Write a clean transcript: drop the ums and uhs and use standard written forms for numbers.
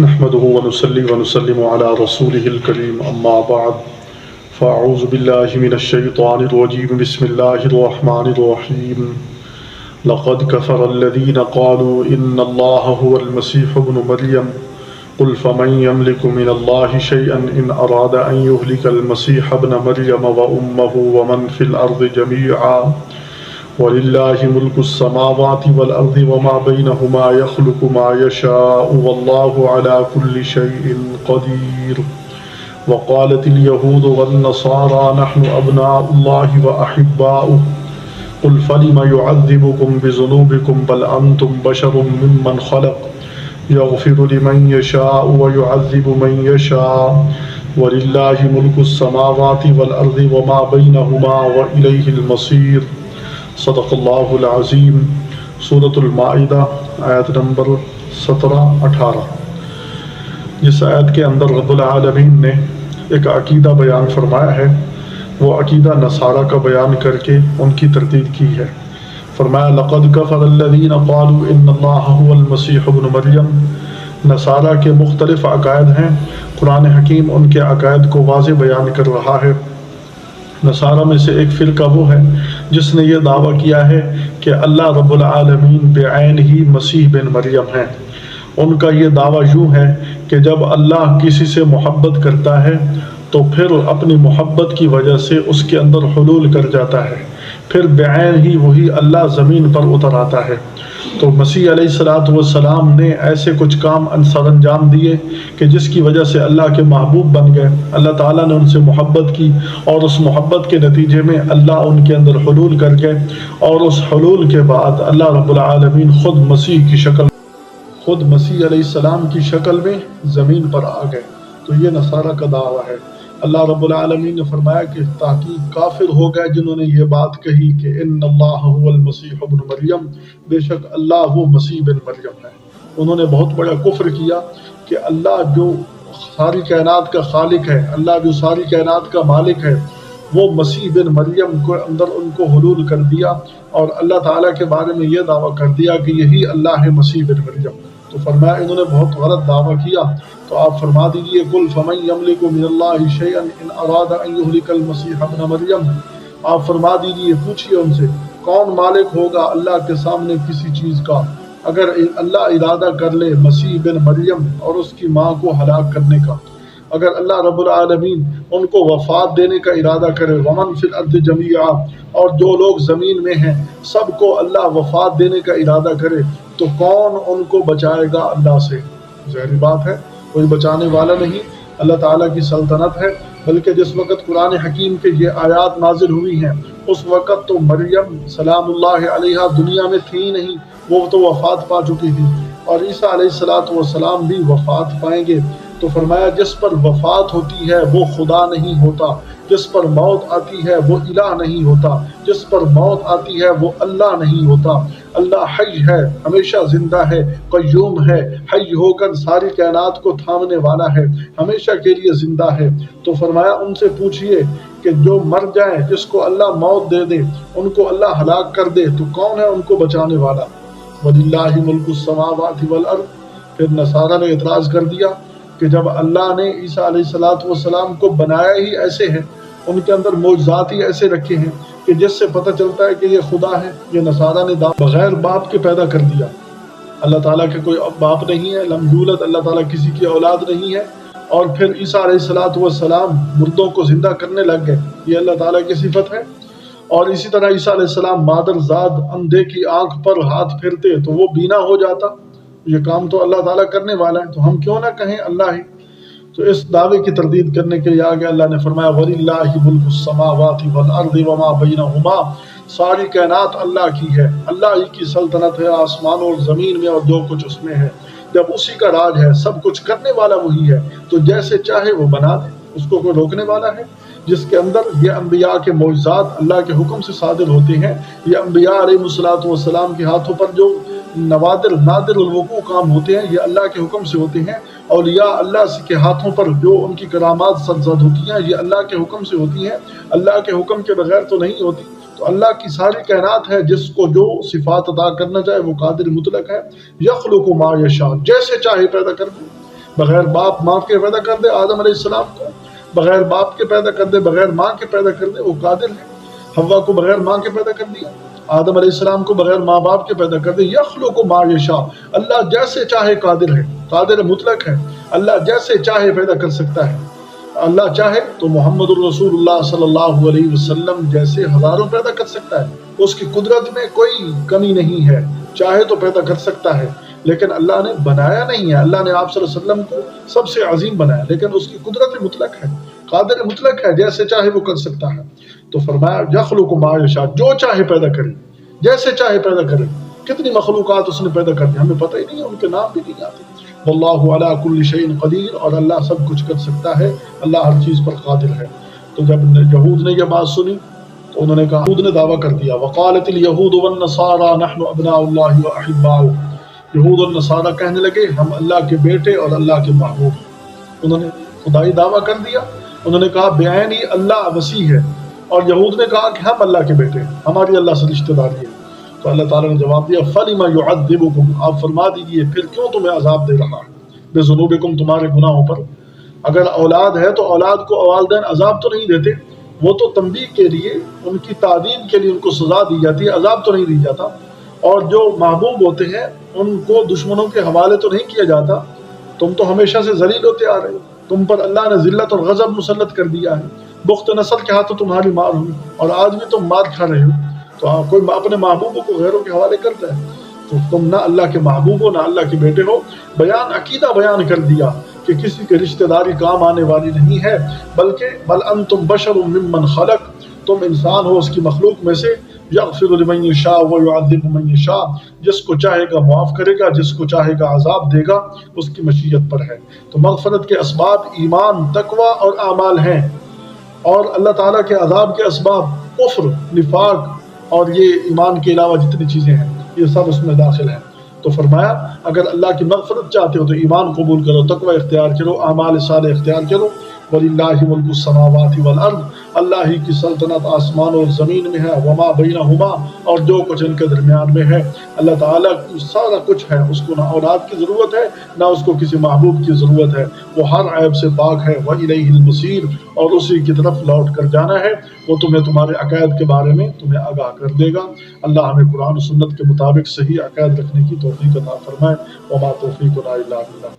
نحمده ونصلي ونسلم على رسوله الكريم أما بعد فأعوذ بالله من الشيطان الرجيم بسم الله الرحمن الرحيم لقد كفر الذين قالوا إن الله هو المسيح ابن مريم قل فمن يملك من الله شيئا إن أراد أن يهلك المسيح ابن مريم وأمه ومن في الأرض جميعا وَلِلَّهِ مُلْكُ السَّمَاوَاتِ وَالْأَرْضِ وَمَا بَيْنَهُمَا يَخْلُقُ مَا يَشَاءُ وَاللَّهُ عَلَى كُلِّ شَيْءٍ قَدِيرٌ وَقَالَتِ الْيَهُودُ وَالنَّصَارَى نَحْنُ أَبْنَاءُ اللَّهِ وَأَحِبَّاؤُهُ قُلْ فَلِمَ يُعَذِّبُكُم بِذُنُوبِكُمْ بَلْ أَنْتُمْ بَشَرٌ مِّمَّنْ خَلَقَ يَغْفِرُ لِمَن يَشَاءُ وَيُعَذِّبُ مَن يَشَاءُ وَلِلَّهِ مُلْكُ السَّمَاوَاتِ وَالْأَرْضِ وَمَا بَيْنَهُمَا وَإِلَيْهِ الْمَصِيرُ صدق اللہ العظیم۔ سورۃ المائدہ آیت نمبر 17-18۔ جس آیت کے اندر رب العالمین نے ایک عقیدہ بیان فرمایا ہے، وہ عقیدہ نصارہ کا بیان کر کے ان کی تردید کی ہے۔ فرمایا لقد کفر الذین قالوا ان اللہ هو المسیح ابن مریم۔ نصارہ کے مختلف عقائد ہیں، قرآن حکیم ان کے عقائد کو واضح بیان کر رہا ہے۔ نصارہ میں سے ایک فرقہ وہ ہے جس نے یہ دعویٰ کیا ہے کہ اللہ رب العالمین بعین ہی مسیح بن مریم ہیں۔ ان کا یہ دعویٰ یوں ہے کہ جب اللہ کسی سے محبت کرتا ہے تو پھر اپنی محبت کی وجہ سے اس کے اندر حلول کر جاتا ہے، پھر بعین ہی وہی اللہ زمین پر اتر آتا ہے۔ تو مسیح علیہ السلام نے ایسے کچھ کام سر انجام دیے کہ جس کی وجہ سے اللہ کے محبوب بن گئے۔ اللہ تعالیٰ نے ان سے محبت کی اور اس محبت کے نتیجے میں اللہ ان کے اندر حلول کر گئے، اور اس حلول کے بعد اللہ رب العالمین خود مسیح علیہ السلام کی شکل میں زمین پر آ گئے۔ تو یہ نصارہ کا دعویٰ ہے۔ اللہ رب العالمین نے فرمایا کہ تحقیق کافر ہو گئے جنہوں نے یہ بات کہی کہ ان اللہ هو المسیح ابن مریم، بے شک اللہ وہ مسیح بن مریم ہے۔ انہوں نے بہت بڑا کفر کیا کہ اللہ جو ساری کائنات کا خالق ہے، اللہ جو ساری کائنات کا مالک ہے، وہ مسیح بن مریم کو اندر ان کو حلول کر دیا، اور اللہ تعالیٰ کے بارے میں یہ دعویٰ کر دیا کہ یہی اللہ ہے مسیح بن مریم۔ تو فرمایا انہوں نے بہت غلط دعویٰ کیا۔ تو آپ فرما دیجئے قل فمن یملک من اللہ شیئا ان اراد ان یہلک المسیح ابن مریم۔ آپ فرما دیجئے، پوچھئے ان سے کون مالک ہوگا اللہ کے سامنے کسی چیز کا اگر اللہ ارادہ کر لے مسیح بن مریم اور اس کی ماں کو ہلاک کرنے کا۔ اگر اللہ رب العالمین ان کو وفات دینے کا ارادہ کرے، ومن فی الارض جمیعا، اور جو لوگ زمین میں ہیں سب کو اللہ وفات دینے کا ارادہ کرے، تو کون ان کو بچائے گا اللہ سے؟ ظاہری بات ہے کوئی بچانے والا نہیں۔ اللہ تعالیٰ کی سلطنت ہے، بلکہ جس وقت قرآن حکیم کے یہ آیات نازل ہوئی ہیں اس وقت تو مریم سلام اللہ علیہا دنیا میں تھی نہیں، وہ تو وفات پا چکی تھی، اور عیسیٰ علیہ السلام بھی وفات پائیں گے۔ تو فرمایا جس پر وفات ہوتی ہے وہ خدا نہیں ہوتا، جس پر موت آتی ہے وہ الہ نہیں ہوتا، جس پر موت آتی ہے وہ اللہ نہیں ہوتا۔ اللہ حی ہے، ہمیشہ زندہ ہے، قیوم ہے، حی ہو کر ساری کائنات کو تھامنے والا ہے، ہمیشہ کے لیے زندہ ہے۔ تو فرمایا ان سے پوچھئے کہ جو مر جائیں، جس کو اللہ موت دے دے، ان کو اللہ ہلاک کر دے، تو کون ہے ان کو بچانے والا؟ وَلِلَّهِ مُلْكُ السَّمَاوَاتِ وَالْأَرْضِ۔ پھر نصارہ نے اعتراض کر دیا کہ جب اللہ نے عیسیٰ علیہ السلام کو بنایا ہی ایسے ہے، ان کے اندر معجزات ہی ایسے رکھے ہیں کہ جس سے پتہ چلتا ہے کہ یہ خدا ہے۔ یہ نصارہ نے بغیر باپ کے پیدا کر دیا۔ اللہ تعالیٰ کے کوئی باپ نہیں ہے، لم یولد، اللہ تعالیٰ کسی کی اولاد نہیں ہے۔ اور پھر عیسیٰ علیہ السلام مردوں کو زندہ کرنے لگ گئے، یہ اللہ تعالیٰ کی صفت ہے۔ اور اسی طرح عیسیٰ علیہ السلام مادر زاد اندھے کی آنکھ پر ہاتھ پھرتے تو وہ بینا ہو جاتا۔ یہ کام تو اللہ تعالیٰ کرنے والا ہے، تو ہم کیوں نہ کہیں اللہ ہی؟ تو اس دعوے کی تردید کرنے کے لیے آگے اللہ نے فرمایا وَلِلَّهِ مُلْكُ السَّمَاوَاتِ وَالْأَرْضِ وَمَا بَيْنَهُمَا۔ ساری کائنات اللہ کی ہے، اللہ ہی کی سلطنت ہے آسمان اور زمین میں اور جو کچھ اس میں ہے۔ جب اسی کا راج ہے، سب کچھ کرنے والا وہی ہے، تو جیسے چاہے وہ بنا دے، اس کو کوئی روکنے والا ہے؟ جس کے اندر یہ انبیاء کے معجزات اللہ کے حکم سے صادر ہوتے ہیں، یہ انبیاء علیہ السلام کے ہاتھوں پر جو نادر الوقوع کام ہوتے ہیں، یہ اللہ کے حکم سے ہوتے ہیں۔ اولیاء اللہ کے ہاتھوں پر جو ان کی کرامات سرزد ہوتی ہیں، یہ اللہ کے حکم سے ہوتی ہیں، اللہ کے حکم کے بغیر تو نہیں ہوتی۔ تو اللہ کی ساری کائنات ہے، جس کو جو صفات عطا کرنا چاہے وہ قادر مطلق ہے۔ یخلق ما یشاء، جیسے چاہے پیدا کر دے۔ بغیر باپ ماں کے پیدا کر دے آدم علیہ السلام کو، بغیر باپ کے پیدا کر دے، بغیر ماں کے پیدا کر دے، وہ قادر ہے۔ حوا کو بغیر ماں کے پیدا کر دیا، آدم علیہ السلام کو بغیر ماں باپ کے پیدا کر دے۔ یخلق ما یشاء، اللہ جیسے چاہے قادر ہے، قادر مطلق ہے، اللہ جیسے چاہے پیدا کر سکتا ہے۔ اللہ چاہے تو محمد الرسول اللہ صلی اللہ علیہ وسلم جیسے ہزاروں پیدا کر سکتا ہے، اس کی قدرت میں کوئی کمی نہیں ہے، چاہے تو پیدا کر سکتا ہے، لیکن اللہ نے بنایا نہیں ہے۔ اللہ نے آپ صلی اللہ علیہ وسلم کو سب سے عظیم بنایا، لیکن اس کی قدرت مطلق ہے، قادر مطلق ہے، جیسے چاہے وہ کر سکتا ہے۔ تو فرمایا یخلق ما یشاء، جو چاہے پیدا کرے، جیسے چاہے پیدا کرے۔ کتنی مخلوقات اس نے پیدا کر دی، ہمیں پتہ ہی نہیں ہے، ان کے نام بھی نہیں آتے۔ واللہ علی کل شیء قدیر، اور اللہ سب کچھ کر سکتا ہے، اللہ ہر چیز پر قادر ہے۔ تو جب یہود نے یہ بات سنی تو انہوں نے کہا، یہود نے دعویٰ کر دیا، وقالت الیہود والنصارى نحن ابناء اللہ واحباؤہ، یہود اور نصارہ کہنے لگے ہم اللہ کے بیٹے اور اللہ کے محبوب۔ انہوں نے خدائی دعویٰ کر دیا، انہوں نے کہا بعین ہی اللہ وسیع ہے، اور یہود نے کہا کہ ہم اللہ کے بیٹے ہیں، ہماری اللہ سے رشتہ داری ہے۔ تو اللہ تعالیٰ نے جواب دیا فَلِمَ يُعَذِّبُكُمْ، آپ فرما دیجئے پھر کیوں تمہیں عذاب دے رہا ہے، بِذُنُوبِكُمْ، تمہارے گناہوں پر۔ اگر اولاد ہے تو اولاد کو والدین عذاب تو نہیں دیتے، وہ تو تنبیہ کے لیے، ان کی تعدیل کے لیے ان کو سزا دی جاتی ہے، عذاب تو نہیں دی جاتا۔ اور جو محبوب ہوتے ہیں ان کو دشمنوں کے حوالے تو نہیں کیا جاتا۔ تم تو ہمیشہ سے ذلیل ہوتے آ رہے ہو، تم پر اللہ نے ذلت اور غضب مسلط کر دیا ہے، بخت نسل کے ہاتھوں تمہاری مار ہوئی، اور آج بھی تم مار کھا رہے ہو۔ تو کوئی اپنے محبوبوں کو غیروں کے حوالے کرتا ہے، تو تم نہ اللہ کے محبوب ہو نہ اللہ کے بیٹے ہو۔ بیان عقیدہ بیان کر دیا کہ کسی کی رشتہ داری کام آنے والی نہیں ہے، بلکہ بل انتم بشر ممن خلق، تم انسان ہو اس کی مخلوق میں سے، یغفر لمن یشاء ویعذب من یشاء، جس کو چاہے گا معاف کرے گا، جس کو چاہے گا عذاب دے گا، اس کی مشیت پر ہے۔ تو مغفرت کے اسباب ایمان، تقوی اور اعمال ہیں، اور اللہ تعالیٰ کے عذاب کے اسباب کفر، نفاق، اور یہ ایمان کے علاوہ جتنی چیزیں ہیں یہ سب اس میں داخل ہیں۔ تو فرمایا اگر اللہ کی مغفرت چاہتے ہو تو ایمان قبول کرو، تقوی اختیار کرو، اعمال صالح اختیار کرو۔ وَلِلَّهِ مُلْكُ السَّمَاوَاتِ وَالْأَرْضِ، اللہ ہی کی سلطنت آسمان اور زمین میں ہے، وَمَا بَيْنَهُمَا، اور جو کچھ ان کے درمیان میں ہے۔ اللہ تعالیٰ سارا کچھ ہے، اس کو نہ اولاد کی ضرورت ہے نہ اس کو کسی محبوب کی ضرورت ہے، وہ ہر عیب سے پاک ہے۔ وَإِلَيْهِ الْمَصِيرُ، اور اسی کی طرف لوٹ کر جانا ہے، وہ تمہیں تمہارے عقائد کے بارے میں تمہیں آگاہ کر دے گا۔ اللہ ہمیں قرآن و سنت کے مطابق صحیح عقائد رکھنے کی توفیق عطا فرمائے۔ وما توفیقنا الا باللہ۔